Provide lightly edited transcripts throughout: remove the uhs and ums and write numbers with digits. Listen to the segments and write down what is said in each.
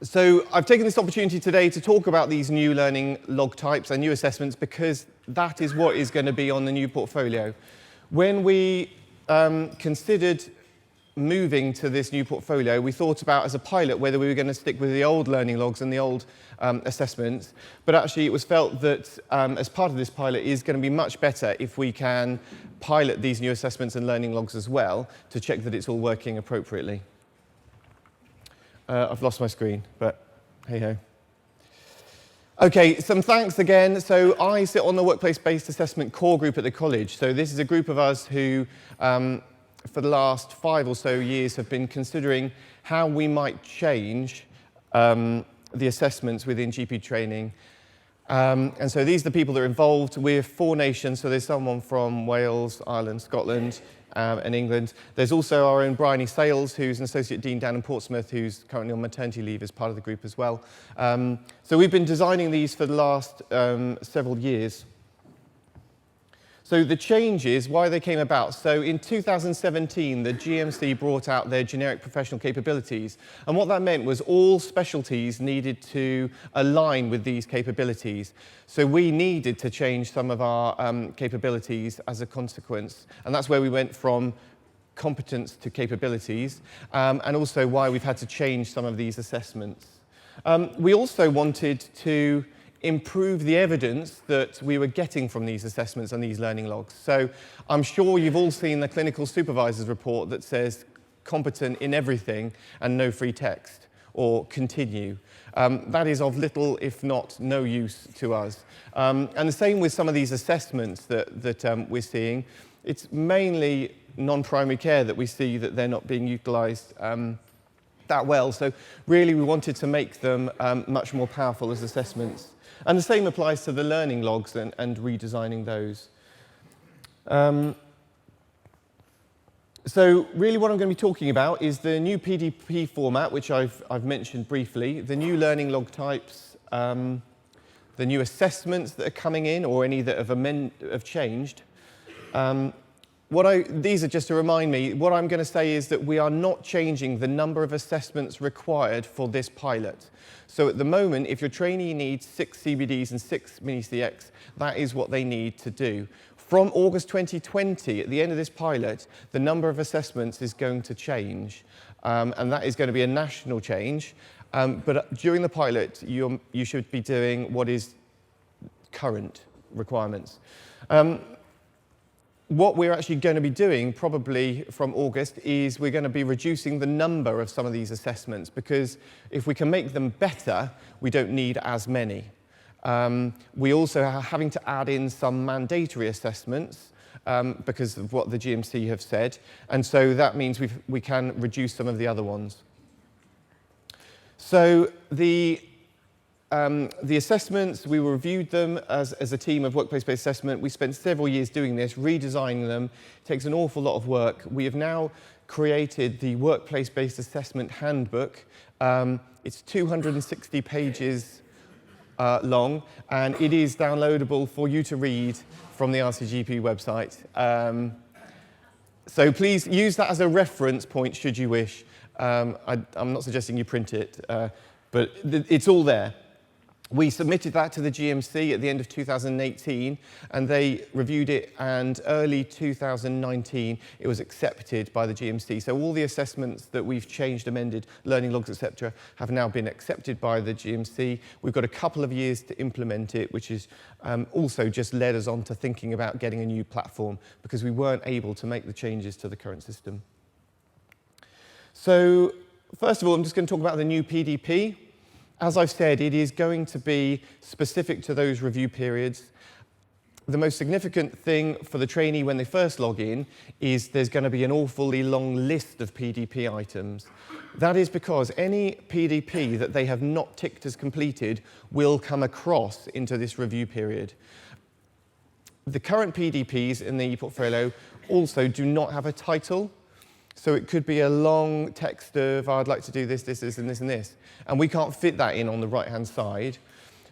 So I've taken this opportunity today to talk about these new learning log types and new assessments because that is what is going to be on the new portfolio. When we considered moving to this new portfolio, we thought about as a pilot whether we were going to stick with the old learning logs and the old assessments, but actually it was felt that as part of this pilot it is going to be much better if we can pilot these new assessments and learning logs as well to check that it's all working appropriately. I've lost my screen, but hey-ho. Okay, some thanks again. So I sit on the workplace-based assessment core group at the college. So this is a group of us who, for the last 5 or so years, have been considering how we might change the assessments within GP training. And so these are the people that are involved. We're 4 nations, so there's someone from Wales, Ireland, Scotland, and England. There's also our own Bryony Sales, who's an Associate Dean down in Portsmouth, who's currently on maternity leave as part of the group as well. So we've been designing these for the last several years. So the changes, why they came about. So in 2017, the GMC brought out their generic professional capabilities. And what that meant was all specialties needed to align with these capabilities. So we needed to change some of our capabilities as a consequence. And that's where we went from competence to capabilities, and also why we've had to change some of these assessments. We also wanted to improve the evidence that we were getting from these assessments and these learning logs. So I'm sure you've all seen the clinical supervisor's report that says competent in everything and no free text, or continue. That is of little, if not no use to us. And the same with some of these assessments that we're seeing. It's mainly non-primary care that we see that they're not being utilised that well. So really we wanted to make them much more powerful as assessments. And the same applies to the learning logs and redesigning those. So really what I'm going to be talking about is the new PDP format, which I've mentioned briefly, the new learning log types, the new assessments that are coming in, or any that have changed. These are just to remind me, what I'm going to say is that we are not changing the number of assessments required for this pilot. So at the moment, if your trainee needs 6 CBDs and 6 mini-CX, that is what they need to do. From August 2020, at the end of this pilot, the number of assessments is going to change. And that is going to be a national change. But during the pilot, you should be doing what is current requirements. What we're actually going to be doing, probably from August, is we're going to be reducing the number of some of these assessments, because if we can make them better, we don't need as many. We also are having to add in some mandatory assessments because of what the GMC have said, and so that means we can reduce some of the other ones. So the assessments, we reviewed them as a team of workplace-based assessment. We spent several years doing this, redesigning them. It takes an awful lot of work. We have now created the workplace-based assessment handbook. It's 260 pages long, and it is downloadable for you to read from the RCGP website. So please use that as a reference point should you wish. I'm not suggesting you print it, but it's all there. We submitted that to the GMC at the end of 2018, and they reviewed it, and early 2019 it was accepted by the GMC. So all the assessments that we've changed, amended, learning logs, etc., have now been accepted by the GMC. We've got a couple of years to implement it, which is also just led us on to thinking about getting a new platform, because we weren't able to make the changes to the current system. So first of all, I'm just going to talk about the new PDP. As I've said, it is going to be specific to those review periods. The most significant thing for the trainee when they first log in is there's going to be an awfully long list of PDP items. That is because any PDP that they have not ticked as completed will come across into this review period. The current PDPs in the portfolio also do not have a title. So it could be a long text of, I'd like to do this, this, this, and this, and this. And we can't fit that in on the right-hand side.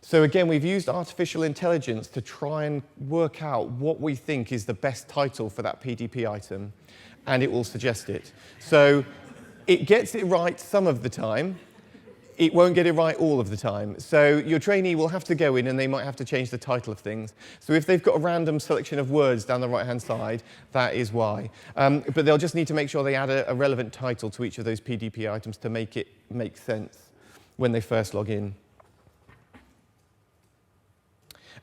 So again, we've used artificial intelligence to try and work out what we think is the best title for that PDP item, and it will suggest it. So it gets it right some of the time. it won't get it right all of the time. So your trainee will have to go in and they might have to change the title of things. So if they've got a random selection of words down the right-hand side, that is why. But they'll just need to make sure they add a relevant title to each of those PDP items to make it make sense when they first log in.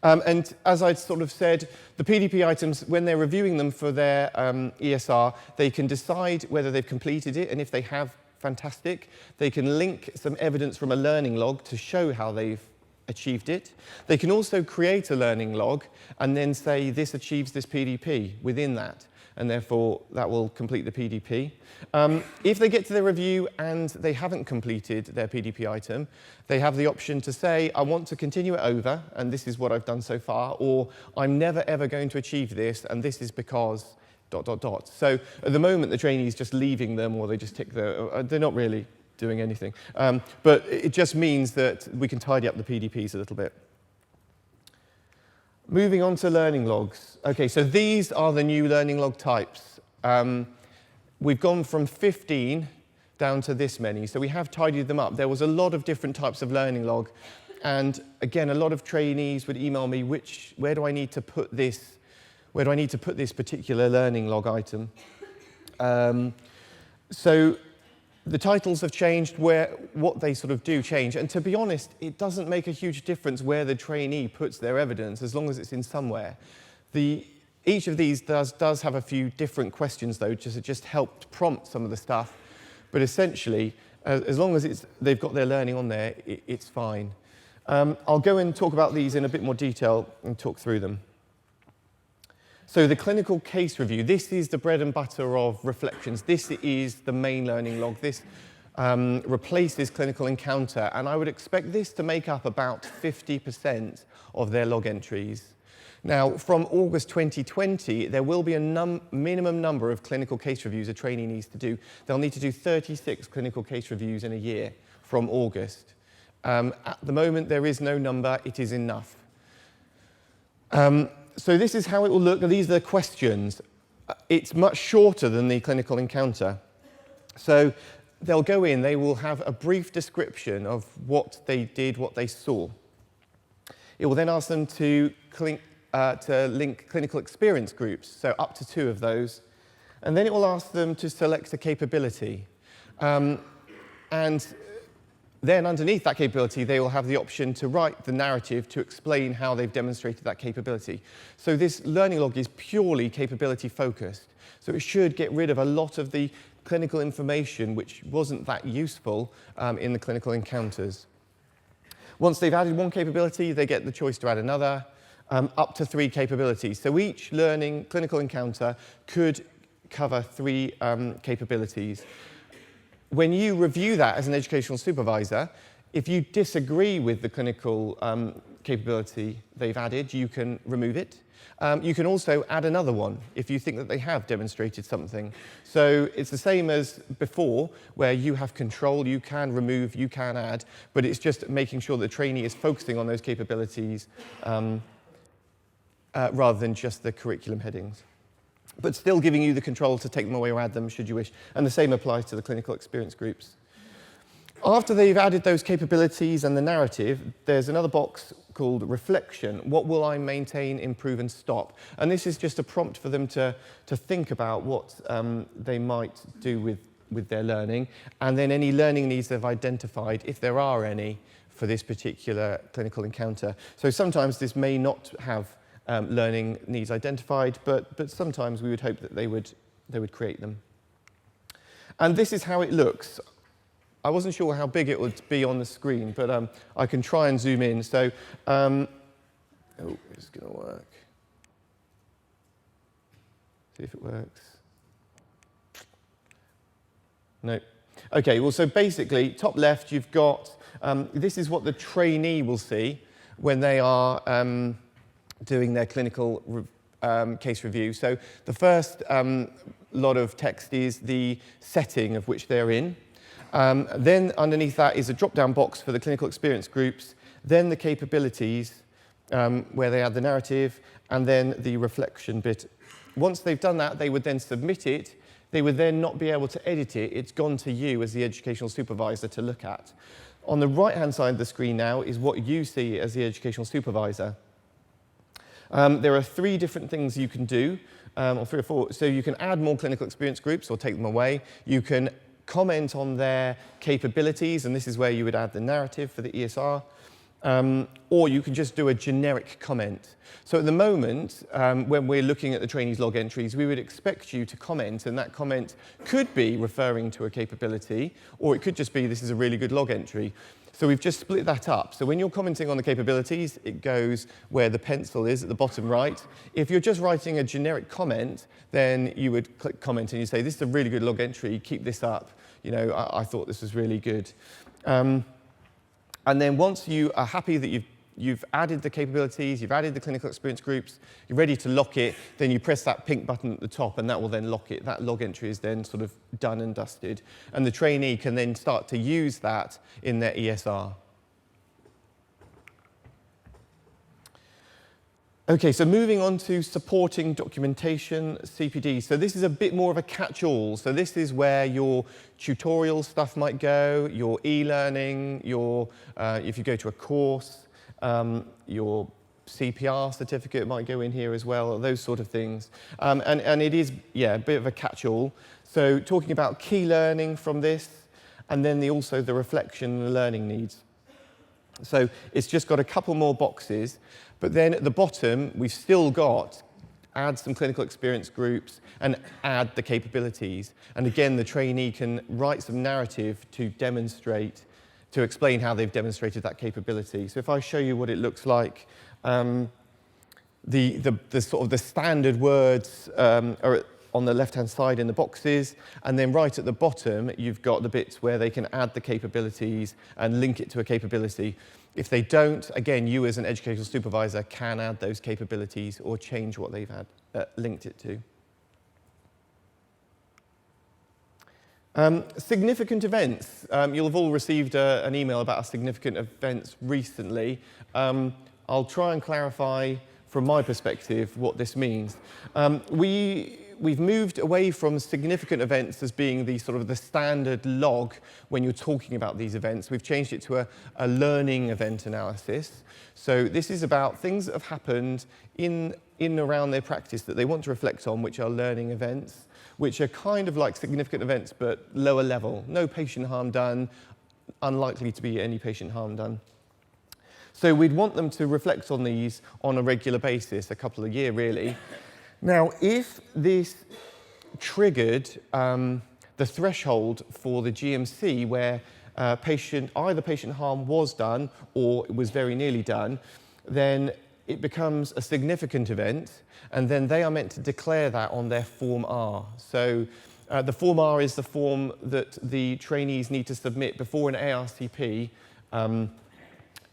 And as I sort of said, the PDP items, when they're reviewing them for their ESR, they can decide whether they've completed it, and if they have, fantastic. They can link some evidence from a learning log to show how they've achieved it. They can also create a learning log and then say this achieves this PDP within that, and therefore that will complete the PDP. If they get to the review and they haven't completed their PDP item, they have the option to say, I want to continue it over, and this is what I've done so far, or I'm never ever going to achieve this, and this is because ... So at the moment, the trainee is just leaving them, or they just tick they're not really doing anything. But it just means that we can tidy up the PDPs a little bit. Moving on to learning logs. Okay, so these are the new learning log types. We've gone from 15 down to this many, so we have tidied them up. There was a lot of different types of learning log, and again, a lot of trainees would email me, where do I need to put this? Where do I need to put this particular learning log item? So the titles have changed, what they sort of do change. And to be honest, it doesn't make a huge difference where the trainee puts their evidence, as long as it's in somewhere. Each of these does have a few different questions, though, just help prompt some of the stuff. But essentially, as long as they've got their learning on there, it's fine. I'll go and talk about these in a bit more detail and talk through them. So the clinical case review, this is the bread and butter of reflections. This is the main learning log. This replaces clinical encounter, and I would expect this to make up about 50% of their log entries. Now, from August 2020, there will be a minimum number of clinical case reviews a trainee needs to do. They'll need to do 36 clinical case reviews in a year from August. At the moment, there is no number. It is enough. So this is how it will look. These are the questions. It's much shorter than the clinical encounter. So they'll go in, they will have a brief description of what they did, what they saw. It will then ask them to link clinical experience groups, so up to 2 of those. And then it will ask them to select a capability. And then underneath that capability, they will have the option to write the narrative to explain how they've demonstrated that capability. So this learning log is purely capability focused. So it should get rid of a lot of the clinical information which wasn't that useful in the clinical encounters. Once they've added one capability, they get the choice to add another, up to 3 capabilities. So each learning clinical encounter could cover 3 capabilities. When you review that as an educational supervisor, if you disagree with the clinical capability they've added, you can remove it. You can also add another one if you think that they have demonstrated something. So it's the same as before, where you have control, you can remove, you can add, but it's just making sure the trainee is focusing on those capabilities rather than just the curriculum headings, but still giving you the control to take them away or add them should you wish. And the same applies to the clinical experience groups. After they've added those capabilities and the narrative, there's another box called reflection. What will I maintain, improve, and stop? And this is just a prompt for them to think about what they might do with their learning, and then any learning needs they've identified, if there are any, for this particular clinical encounter. So sometimes this may not have learning needs identified, but sometimes we would hope that they would create them. And this is how it looks. I wasn't sure how big it would be on the screen, but I can try and zoom in. So, it's going to work. See if it works. No. Okay, well, so basically, top left, you've got, this is what the trainee will see when they are doing their clinical case review. So the first lot of text is the setting of which they're in. Then underneath that is a drop-down box for the clinical experience groups, then the capabilities, where they add the narrative, and then the reflection bit. Once they've done that, they would then submit it. They would then not be able to edit it. It's gone to you as the educational supervisor to look at. On the right-hand side of the screen now is what you see as the educational supervisor. There are 3 different things you can do, or 3 or 4. So you can add more clinical experience groups or take them away. You can comment on their capabilities, and this is where you would add the narrative for the ESR. Or you can just do a generic comment. So at the moment, when we're looking at the trainees' log entries, we would expect you to comment, and that comment could be referring to a capability, or it could just be, this is a really good log entry. So we've just split that up. So when you're commenting on the capabilities, it goes where the pencil is at the bottom right. If you're just writing a generic comment, then you would click comment and you say, this is a really good log entry, keep this up. You know, I thought this was really good. And then once you are happy that you've added the capabilities, you've added the clinical experience groups, you're ready to lock it, then you press that pink button at the top and that will then lock it. That log entry is then sort of done and dusted. And the trainee can then start to use that in their ESR. Okay, so moving on to supporting documentation, CPD. So this is a bit more of a catch-all. So this is where your tutorial stuff might go, your e-learning, your if you go to a course, your CPR certificate might go in here as well, those sort of things. And it is, yeah, a bit of a catch-all. So talking about key learning from this, and then also the reflection and the learning needs. So it's just got a couple more boxes. But then at the bottom, we've still got add some clinical experience groups and add the capabilities. And again, the trainee can write some narrative to demonstrate, to explain how they've demonstrated that capability. So if I show you what it looks like, the sort of the standard words are on the left-hand side in the boxes, and then right at the bottom, you've got the bits where they can add the capabilities and link it to a capability. If they don't, again, you as an educational supervisor can add those capabilities or change what they've linked it to. Significant events. You'll have all received an email about our significant events recently. I'll try and clarify from my perspective what this means. We've moved away from significant events as being the sort of the standard log when you're talking about these events. We've changed it to a learning event analysis. So this is about things that have happened in and around their practice that they want to reflect on, which are learning events, which are kind of like significant events but lower level. No patient harm done, unlikely to be any patient harm done. So we'd want them to reflect on these on a regular basis, a couple a year really. Now, if this triggered the threshold for the GMC where either patient harm was done or it was very nearly done, then it becomes a significant event, and then they are meant to declare that on their Form R. So the Form R is the form that the trainees need to submit before an ARCP.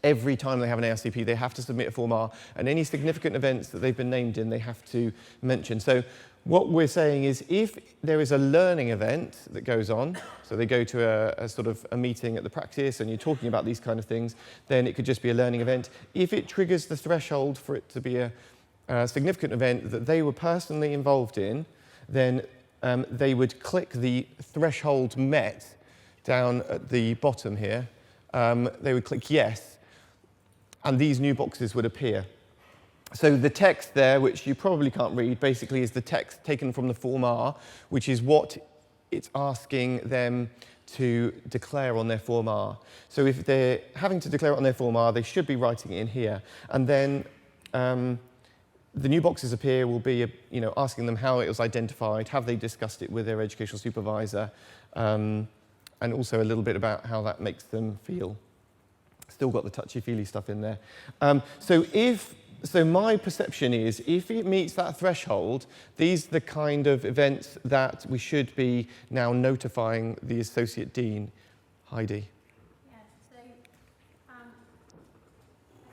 Every time they have an ARCP, they have to submit a Form R, and any significant events that they've been named in, they have to mention. So what we're saying is if there is a learning event that goes on, so they go to a sort of a meeting at the practice and you're talking about these kind of things, then it could just be a learning event. If it triggers the threshold for it to be a significant event that they were personally involved in, then they would click the threshold met down at the bottom here. They would click yes, and these new boxes would appear. So the text there, which you probably can't read, basically is the text taken from the Form R, which is what it's asking them to declare on their Form R. So if they're having to declare it on their Form R, they should be writing it in here. And then the new boxes appear will be asking them how it was identified, have they discussed it with their educational supervisor, and also a little bit about how that makes them feel. Still got the touchy-feely stuff in there. So my perception is, if it meets that threshold, these are the kind of events that we should be now notifying the Associate Dean. Heidi. Yeah, so I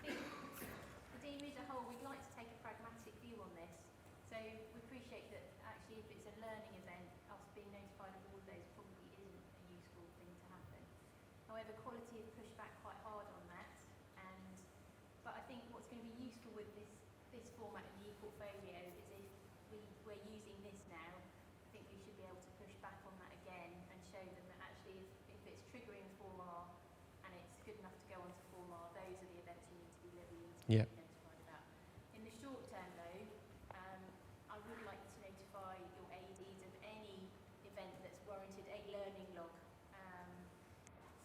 think the Dean as a whole, we'd like to take a pragmatic view on this. So we appreciate that actually if it's a learning event, us being notified of all of those probably isn't a useful thing to happen. However, quality has pushed back quite hard on that, but I think what's going to be useful with this format in the e-portfolio is if we're using this now, I think we should be able to push back on that again and show them that actually if it's triggering Form R and it's Yeah. notified about. In the short term, though, I would like to notify your AEDs of any event that's warranted a learning log.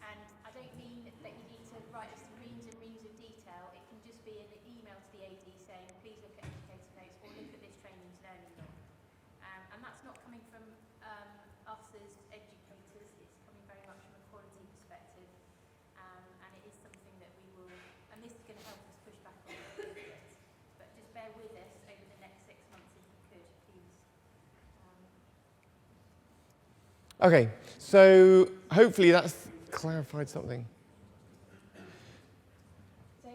And I don't mean that you need to write us reams and reams of detail. It can just be an email to the AD saying, please look at educator notes or look at this training's learning log. And that's not coming from us as educators. It's coming very much from a quality perspective. And it is something that we will, and this is going to help us push back on it. But just bear with us over the next 6 months if you could, please. Okay, so hopefully that's clarified something. So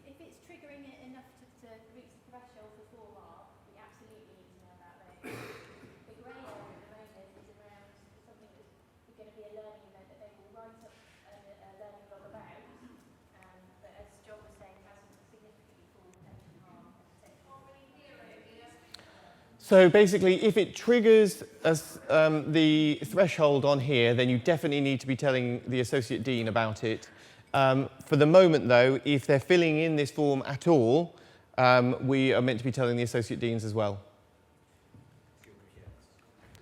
if it's triggering it enough to reach the threshold for 4R, we absolutely need to know about those. The grey area at the moment is around something that's going to be a learning event that they will write up a learning log about, but as John was saying, hasn't significantly fallen any harm. So basically, if it triggers the threshold on here, then you definitely need to be telling the Associate Dean about it. For the moment, though, if they're filling in this form at all, we are meant to be telling the Associate Deans as well.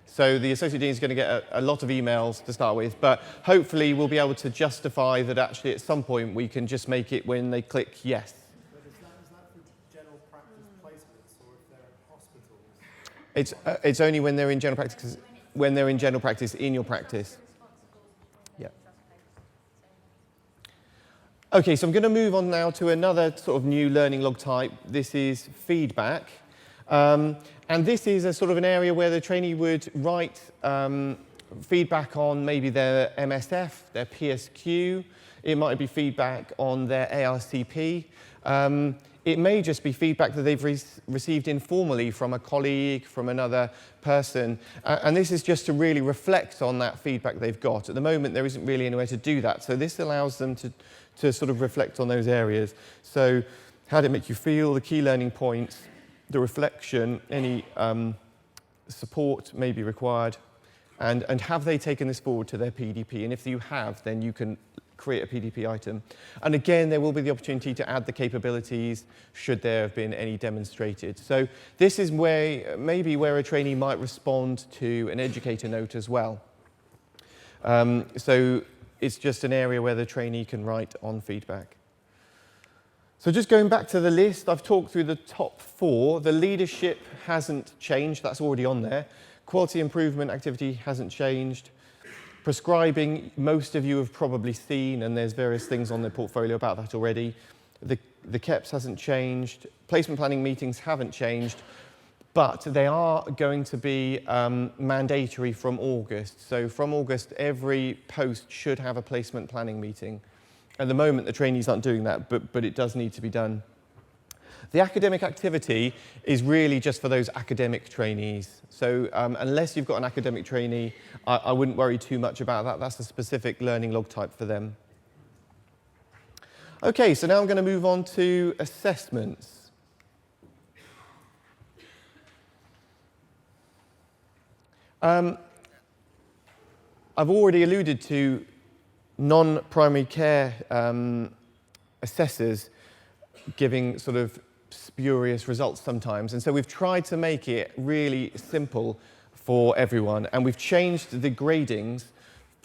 So the Associate Dean is going to get a lot of emails to start with, but hopefully we'll be able to justify that actually at some point we can just make it when they click yes. But is that for general practice placements, or if they're in hospitals? It's only when they're in general practice, when they're in general practice, in your practice. Yeah. Okay, so I'm going to move on now to another sort of new learning log type. This is feedback. And this is a sort of an area where the trainee would write feedback on maybe their MSF, their PSQ. It might be feedback on their ARCP. It may just be feedback that they've received informally from a colleague, from another person. And this is just to really reflect on that feedback they've got. At the moment, there isn't really anywhere to do that. So this allows them to sort of reflect on those areas. So how did it make you feel, the key learning points, the reflection, any support may be required, and have they taken this forward to their PDP? And if you have, then you can create a PDP item. And again, there will be the opportunity to add the capabilities should there have been any demonstrated. So this is maybe where a trainee might respond to an educator note as well. So it's just an area where the trainee can write on feedback. So just going back to the list, I've talked through the top 4. The leadership hasn't changed, that's already on there. Quality improvement activity hasn't changed. Prescribing, most of you have probably seen, and there's various things on the portfolio about that already. The KEPS hasn't changed. Placement planning meetings haven't changed, but they are going to be mandatory from August. So from August, every post should have a placement planning meeting. At the moment, the trainees aren't doing that, but it does need to be done. The academic activity is really just for those academic trainees. So unless you've got an academic trainee, I wouldn't worry too much about that. That's a specific learning log type for them. Okay, so now I'm going to move on to assessments. I've already alluded to non-primary care assessors giving sort of spurious results sometimes. And so we've tried to make it really simple for everyone. And we've changed the gradings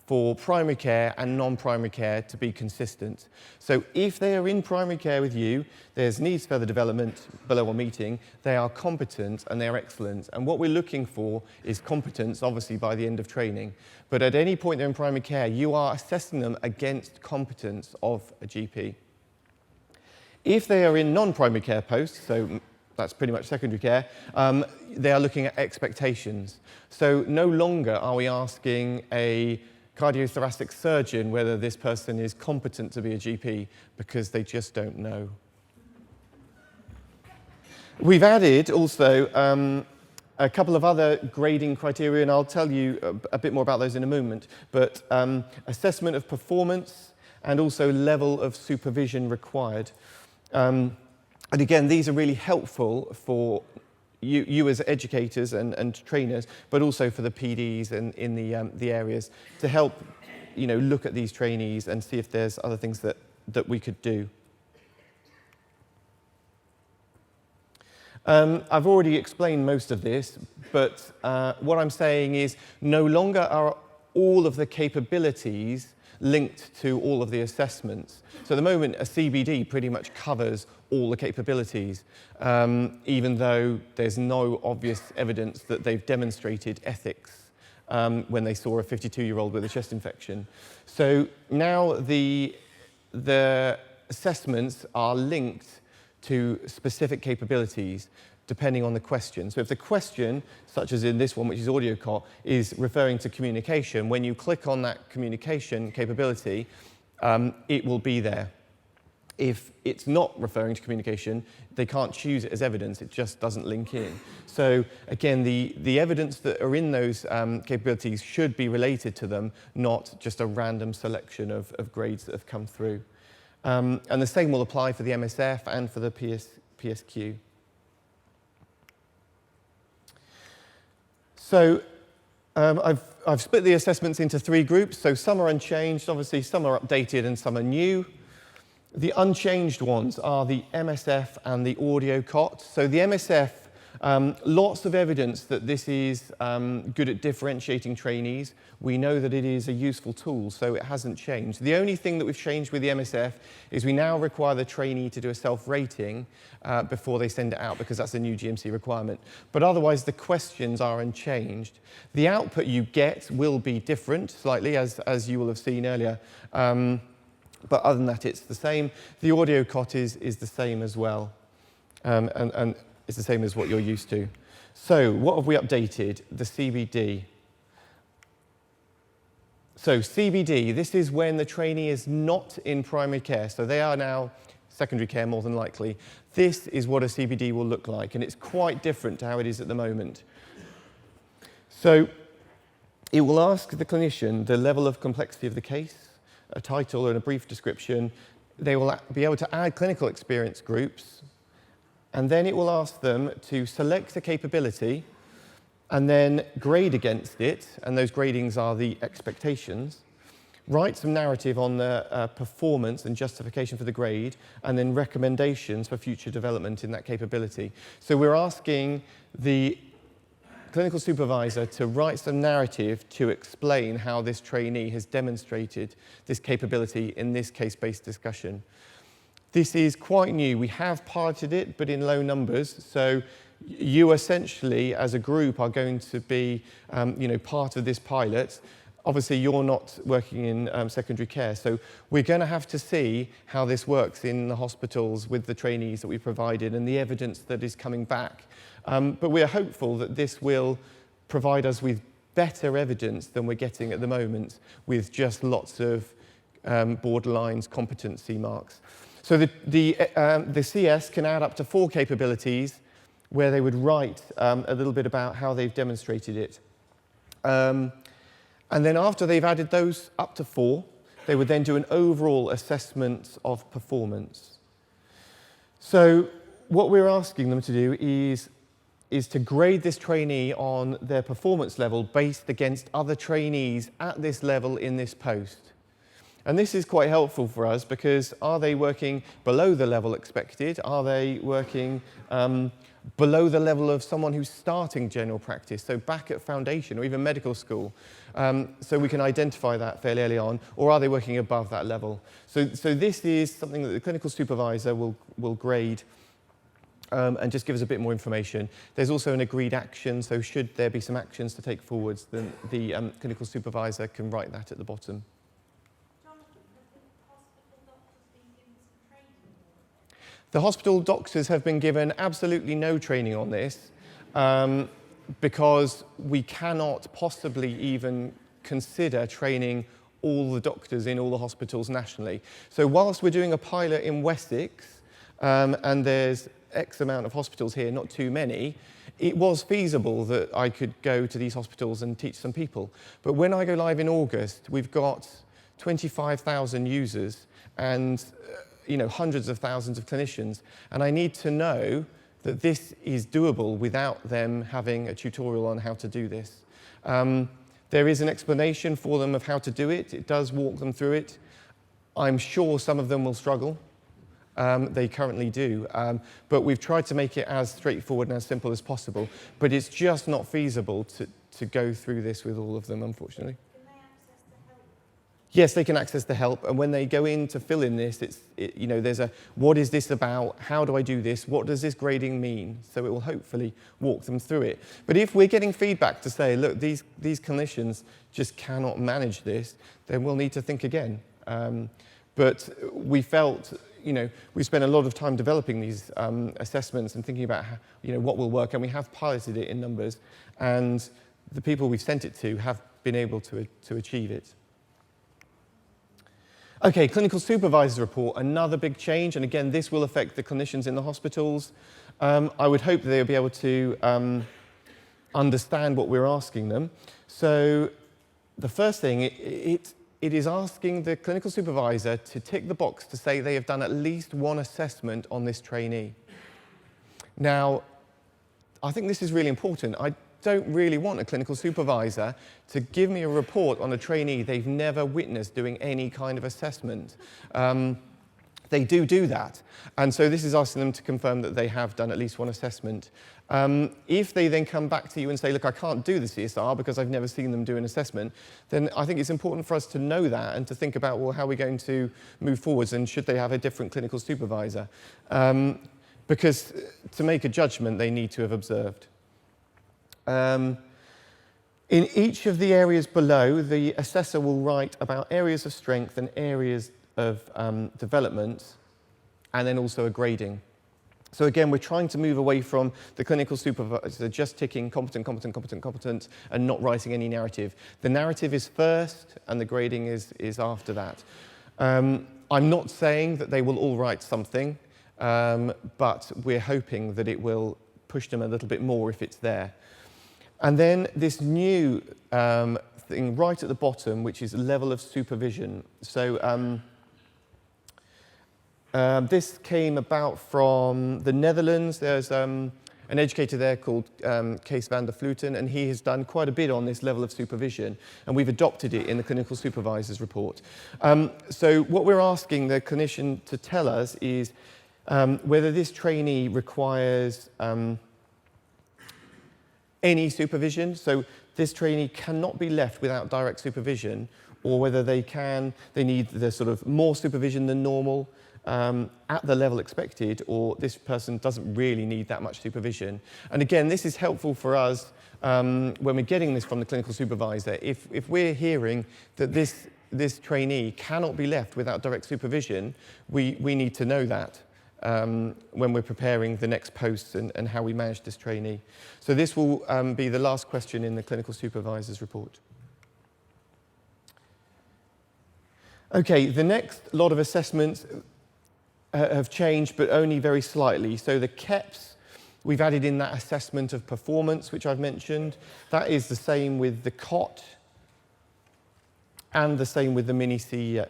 for primary care and non-primary care to be consistent. So if they are in primary care with you, there's needs further development below or meeting, they are competent and they're excellent. And what we're looking for is competence, obviously, by the end of training. But at any point they're in primary care, you are assessing them against competence of a GP. If they are in non-primary care posts, so that's pretty much secondary care, they are looking at expectations. So no longer are we asking a cardiothoracic surgeon whether this person is competent to be a GP, because they just don't know. We've added also a couple of other grading criteria, and I'll tell you a bit more about those in a moment, but assessment of performance and also level of supervision required. And again, these are really helpful for you as educators and trainers, but also for the PDs and in the areas to help, look at these trainees and see if there's other things that we could do. I've already explained most of this, but what I'm saying is no longer are all of the capabilities linked to all of the assessments. So at the moment, a CBD pretty much covers all the capabilities, even though there's no obvious evidence that they've demonstrated ethics when they saw a 52-year-old with a chest infection. So now the assessments are linked to specific capabilities depending on the question. So if the question, such as in this one, which is audio cot, is referring to communication, when you click on that communication capability, it will be there. If it's not referring to communication, they can't choose it as evidence, it just doesn't link in. So again, the evidence that are in those capabilities should be related to them, not just a random selection of grades that have come through. And the same will apply for the MSF and for the PSQ. So I've split the assessments into 3 groups. So some are unchanged, obviously some are updated and some are new. The unchanged ones are the MSF and the audio cot. So the MSF, lots of evidence that this is good at differentiating trainees. We know that it is a useful tool, so it hasn't changed. The only thing that we've changed with the MSF is we now require the trainee to do a self-rating before they send it out, because that's a new GMC requirement. But otherwise, the questions are unchanged. The output you get will be different slightly, as you will have seen earlier. But other than that, it's the same. The audio cot is the same as well, and it's the same as what you're used to. So what have we updated? The CBD. So CBD, this is when the trainee is not in primary care. So they are now secondary care, more than likely. This is what a CBD will look like, and it's quite different to how it is at the moment. So it will ask the clinician the level of complexity of the case, a title and a brief description. They will be able to add clinical experience groups, and then it will ask them to select a capability and then grade against it, and those gradings are the expectations, write some narrative on the performance and justification for the grade, and then recommendations for future development in that capability. So we're asking the clinical supervisor to write some narrative to explain how this trainee has demonstrated this capability in this case-based discussion. This is quite new. We have piloted it, but in low numbers. So you essentially, as a group, are going to be part of this pilot. Obviously, you're not working in secondary care, so we're going to have to see how this works in the hospitals with the trainees that we provided and the evidence that is coming back. But we're hopeful that this will provide us with better evidence than we're getting at the moment with just lots of borderlines competency marks. So the CS can add up to 4 capabilities where they would write a little bit about how they've demonstrated it. And then after they've added those up to 4, they would then do an overall assessment of performance. So what we're asking them to do is to grade this trainee on their performance level based against other trainees at this level in this post. And this is quite helpful for us because are they working below the level expected? Are they working below the level of someone who's starting general practice, so back at foundation or even medical school? So we can identify that fairly early on, or are they working above that level? So this is something that the clinical supervisor will grade and just give us a bit more information. There's also an agreed action, so should there be some actions to take forwards, then the clinical supervisor can write that at the bottom. The hospital doctors have been given absolutely no training on this because we cannot possibly even consider training all the doctors in all the hospitals nationally. So whilst we're doing a pilot in Wessex and there's X amount of hospitals here, not too many, it was feasible that I could go to these hospitals and teach some people. But when I go live in August, we've got 25,000 users and hundreds of thousands of clinicians, and I need to know that this is doable without them having a tutorial on how to do this. There is an explanation for them of how to do it. It does walk them through it. I'm sure some of them will struggle, They currently do. But we've tried to make it as straightforward and as simple as possible. But it's just not feasible to go through this with all of them, unfortunately. Can they access the help? Yes, they can access the help, and when they go in to fill in this, there's a, what is this about? How do I do this? What does this grading mean? So it will hopefully walk them through it. But if we're getting feedback to say, look, these clinicians just cannot manage this, then we'll need to think again. But we felt, we spent a lot of time developing these assessments and thinking about how, what will work, and we have piloted it in numbers, and the people we've sent it to have been able to achieve it. Okay, clinical supervisors report, another big change, and again, this will affect the clinicians in the hospitals. I would hope that they'll be able to understand what we're asking them. So the first thing, it is asking the clinical supervisor to tick the box to say they have done at least one assessment on this trainee. Now, I think this is really important. I don't really want a clinical supervisor to give me a report on a trainee they've never witnessed doing any kind of assessment. They do that. And so this is asking them to confirm that they have done at least one assessment. If they then come back to you and say, look, I can't do the CSR because I've never seen them do an assessment, then I think it's important for us to know that and to think about, well, how are we going to move forwards, and should they have a different clinical supervisor? Because to make a judgment, they need to have observed. In each of the areas below, the assessor will write about areas of strength and areas of development, and then also a grading. So again, we're trying to move away from the clinical supervisor just ticking competent, competent, competent, competent, and not writing any narrative. The narrative is first, and the grading is after that. I'm not saying that they will all write something, but we're hoping that it will push them a little bit more if it's there. And then this new thing right at the bottom, which is level of supervision. So this came about from the Netherlands. There's an educator there called Kees van der Vleuten, and he has done quite a bit on this level of supervision, and we've adopted it in the clinical supervisor's report. So what we're asking the clinician to tell us is whether this trainee requires any supervision, so this trainee cannot be left without direct supervision, or whether they need the sort of more supervision than normal at the level expected, or this person doesn't really need that much supervision. And again, this is helpful for us when we're getting this from the clinical supervisor. If we're hearing that this trainee cannot be left without direct supervision, we need to know that. When we're preparing the next posts and how we manage this trainee. So this will be the last question in the clinical supervisor's report. Okay, the next lot of assessments have changed, but only very slightly. So the KEPs, we've added in that assessment of performance, which I've mentioned. That is the same with the COT and the same with the mini CEX,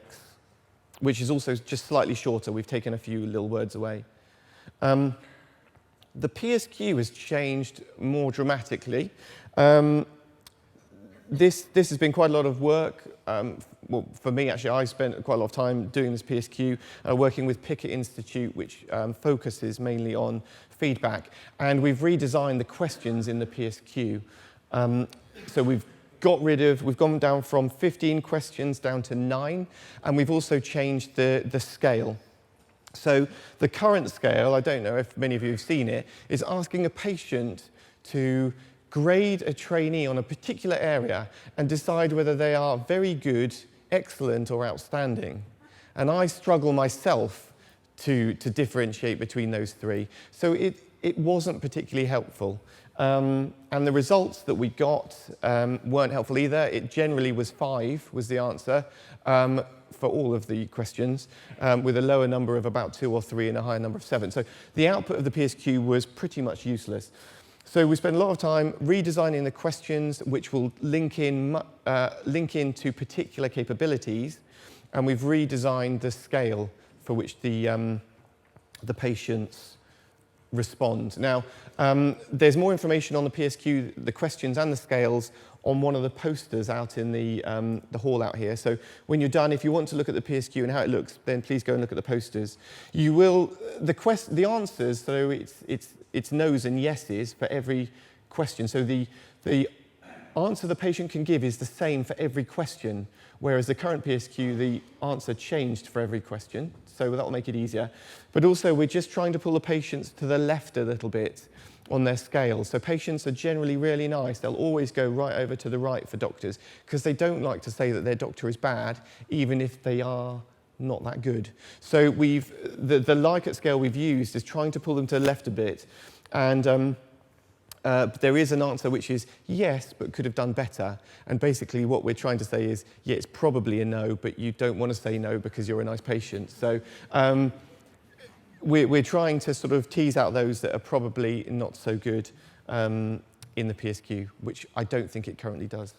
which is also just slightly shorter. We've taken a few little words away. The PSQ has changed more dramatically. This has been quite a lot of work. Well, for me, actually, I spent quite a lot of time doing this PSQ, working with Pickett Institute, which focuses mainly on feedback. And we've redesigned the questions in the PSQ. So we've gone down from 15 questions down to 9, and we've also changed the scale. So the current scale, I don't know if many of you have seen it, is asking a patient to grade a trainee on a particular area and decide whether they are very good, excellent, or outstanding. And I struggle myself to differentiate between those three. So it wasn't particularly helpful. And the results that we got weren't helpful either. It generally was 5 was the answer for all of the questions, with a lower number of about 2 or 3 and a higher number of 7. So the output of the PSQ was pretty much useless. So we spent a lot of time redesigning the questions, which will link into particular capabilities, and we've redesigned the scale for which the patients respond. Now, there's more information on the PSQ, the questions and the scales on one of the posters out in the hall out here. So when you're done, if you want to look at the PSQ and how it looks, then please go and look at the posters. You will, the answers, so it's no's and yeses for every question. So the answer the patient can give is the same for every question, whereas the current PSQ, the answer changed for every question. So that will make it easier. But also, we're just trying to pull the patients to the left a little bit on their scale. So patients are generally really nice. They'll always go right over to the right for doctors because they don't like to say that their doctor is bad, even if they are not that good. So the Likert scale we've used is trying to pull them to the left a bit. And there is an answer which is yes, but could have done better. And basically what we're trying to say is, yeah, it's probably a no, but you don't want to say no because you're a nice patient. So we're trying to sort of tease out those that are probably not so good in the PSQ, which I don't think it currently does.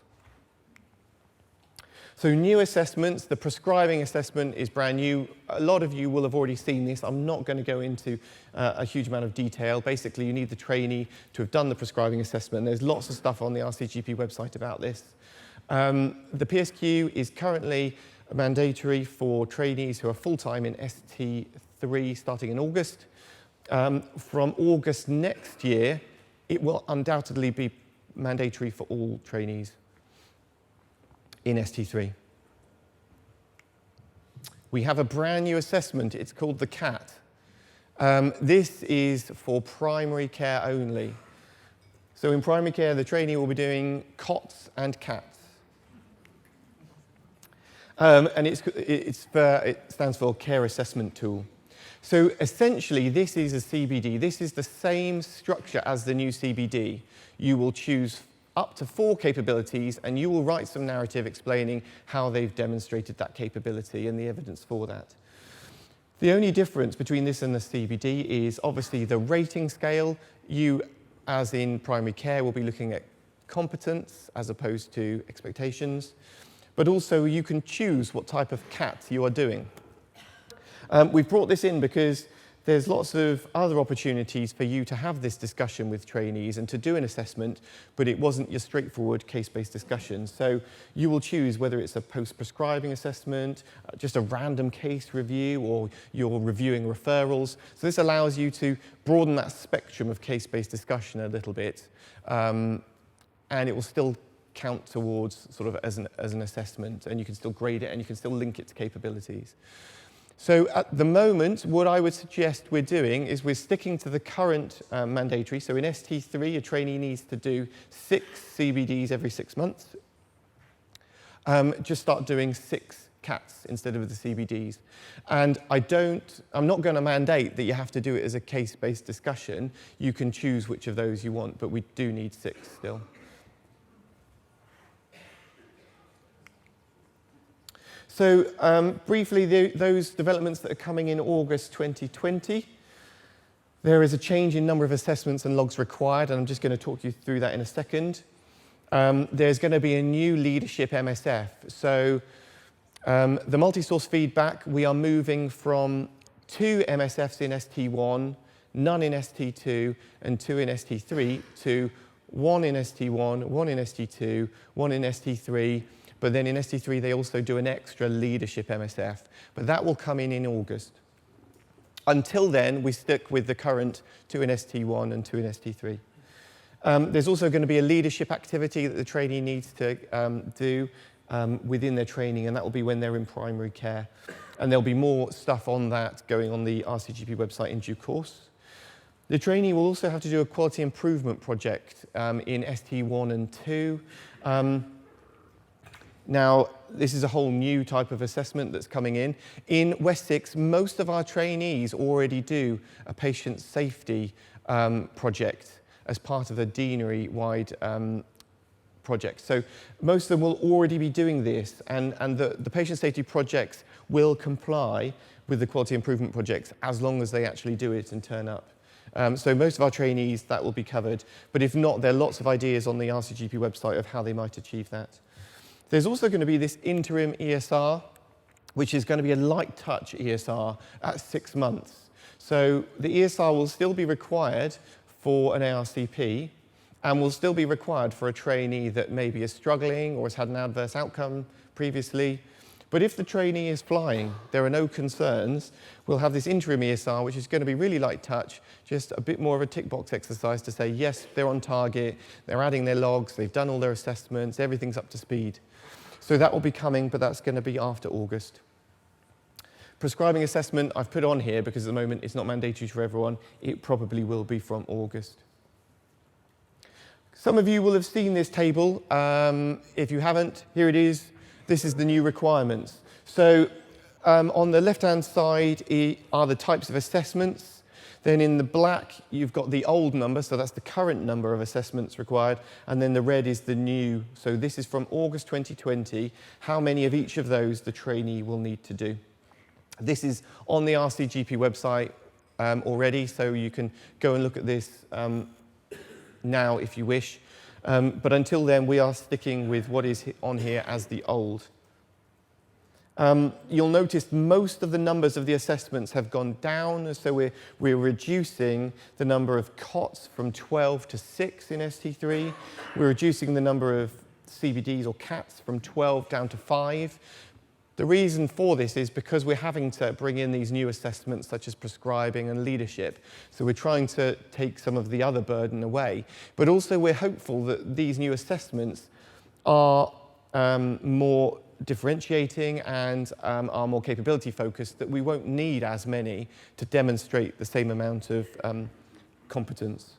So new assessments, the prescribing assessment is brand new. A lot of you will have already seen this. I'm not going to go into a huge amount of detail. Basically, you need the trainee to have done the prescribing assessment. There's lots of stuff on the RCGP website about this. The PSQ is currently mandatory for trainees who are full-time in ST3 starting in August. From August next year, it will undoubtedly be mandatory for all trainees in ST3. We have a brand new assessment. It's called the CAT. This is for primary care only. So in primary care, the trainee will be doing COTS and CATs. And it stands for Care Assessment Tool. So essentially, this is a CBD. This is the same structure as the new CBD. You will choose up to 4 capabilities, and you will write some narrative explaining how they've demonstrated that capability and the evidence for that. The only difference between this and the CBD is obviously the rating scale. You, as in primary care, will be looking at competence as opposed to expectations, but also you can choose what type of CAT you are doing. We've brought this in because there's lots of other opportunities for you to have this discussion with trainees and to do an assessment, but it wasn't your straightforward case-based discussion. So you will choose whether it's a post-prescribing assessment, just a random case review, or you're reviewing referrals. So this allows you to broaden that spectrum of case-based discussion a little bit, and it will still count towards sort of as an assessment, and you can still grade it and you can still link it to capabilities. So at the moment, what I would suggest we're doing is we're sticking to the current mandatory. So in ST3, a trainee needs to do 6 CBDs every 6 months. Just start doing 6 CATs instead of the CBDs. And I'm not going to mandate that you have to do it as a case-based discussion. You can choose which of those you want, but we do need 6 still. So briefly, those developments that are coming in August 2020, there is a change in number of assessments and logs required, and I'm just going to talk you through that in a second. There's going to be a new leadership MSF. So the multi-source feedback, we are moving from 2 MSFs in ST1, none in ST2, and 2 in ST3, to 1 in ST1, 1 in ST2, 1 in ST3, but then in ST3 they also do an extra leadership MSF, but that will come in August. Until then, we stick with the current 2 in ST1 and 2 in ST3. There's also going to be a leadership activity that the trainee needs to do within their training, and that will be when they're in primary care. And there'll be more stuff on that going on the RCGP website in due course. The trainee will also have to do a quality improvement project in ST1 and 2. Now, this is a whole new type of assessment that's coming in. In Wessex, most of our trainees already do a patient safety project as part of a deanery-wide project. So most of them will already be doing this, and the patient safety projects will comply with the quality improvement projects as long as they actually do it and turn up. So most of our trainees, that will be covered. But if not, there are lots of ideas on the RCGP website of how they might achieve that. There's also going to be this interim ESR, which is going to be a light touch ESR at 6 months. So the ESR will still be required for an ARCP, and will still be required for a trainee that maybe is struggling or has had an adverse outcome previously. But if the trainee is flying, there are no concerns. We'll have this interim ESR, which is going to be really light touch, just a bit more of a tick box exercise to say, yes, they're on target, they're adding their logs, they've done all their assessments, everything's up to speed. So that will be coming, but that's going to be after August. Prescribing assessment I've put on here because at the moment it's not mandatory for everyone. It probably will be from August. Some of you will have seen this table. If you haven't, here it is. This is the new requirements. So on the left-hand side are the types of assessments. Then in the black, you've got the old number, so that's the current number of assessments required. And then the red is the new. So this is from August 2020, how many of each of those the trainee will need to do. This is on the RCGP website already, so you can go and look at this now if you wish. But until then, we are sticking with what is on here as the old. You'll notice most of the numbers of the assessments have gone down, so we're reducing the number of COTs from 12 to 6 in ST3. We're reducing the number of CBDs or CATs from 12 down to 5. The reason for this is because we're having to bring in these new assessments such as prescribing and leadership. So we're trying to take some of the other burden away. But also we're hopeful that these new assessments are more differentiating and are more capability focused, that we won't need as many to demonstrate the same amount of competence.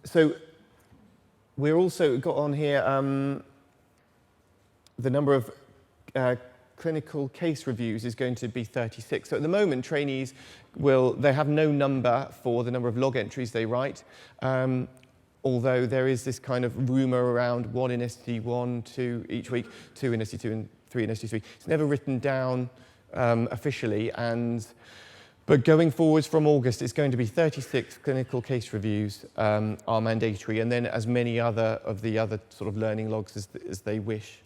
So we're also got on here the number of clinical case reviews is going to be 36. So at the moment, trainees they have no number for the number of log entries they write, although there is this kind of rumour around 1 in ST1, 2 each week, 2 in ST2 and 3 in ST3. It's never written down officially, but going forwards from August, it's going to be 36 clinical case reviews are mandatory, and then as many of the other sort of learning logs as they wish.